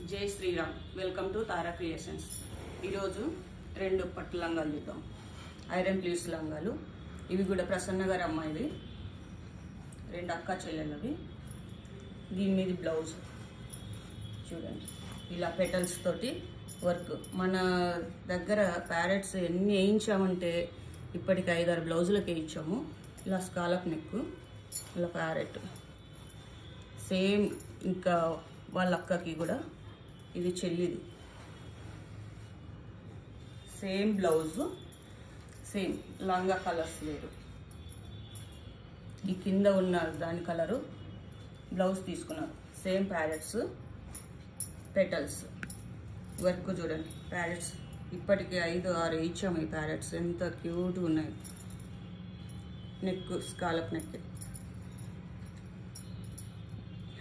జై Sriram. Welcome to Tara Creations. ఈరోజు 2 పట్టు లంగాలు చూద్దాం. ఐరన్ ప్లీవ్స్ లంగాలు. ఇవి కూడా ప్రసన్న గారి అమ్మాయివి, 2 అక్క చెల్లెలవి. దీని మీద బ్లౌజ్ చూడండి, ఇలా పెటల్స్ తోటి వర్క్. మన దగ్గర ప్యారెట్స్ ఎన్ని వేయించామంటే ఇప్పటికి 5-6 బ్లౌజులకు వేయించాము. ఇలా స్కాలప్ నెక్, ఇలా ప్యారెట్ సేమ్. ఇంకా వాళ్ళ అక్కకి కూడా ఇది చెల్లిది, సేమ్ బ్లౌజ్, సేమ్ లంగా కలర్స్ వేరు. ఈ కింద ఉన్న దాని కలరు బ్లౌజ్ తీసుకున్నారు. సేమ్ ప్యారెట్స్, పెటల్స్ వర్క్ చూడండి. ప్యారెట్స్ ఇప్పటికి 5-6 ఇచ్చాము. ఈ ప్యారెట్స్ ఎంత క్యూట్గా ఉన్నాయి. నెక్ స్కాలప్ నెక్,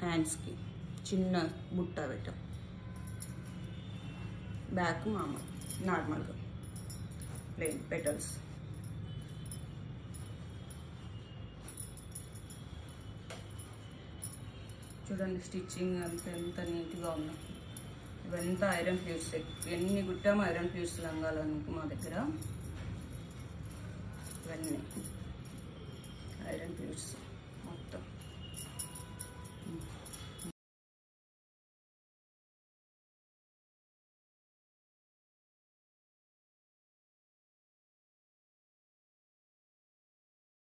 హ్యాండ్స్కి చిన్న బుట్ట పెట్టాం. బ్యాక్ నార్మల్గా ప్లెయిన్ పెటల్స్. చూడండి స్టిచ్చింగ్ అంతా ఎంత నీట్గా ఉన్నాయి. ఇవంతా ఐరన్ ప్లీవ్స్. ఎన్ని కుట్టాము ఐరన్ ప్లీవ్స్ లంగాలు అనుకో మా దగ్గర. ఇవన్నీ ఐరన్ ప్లీవ్స్.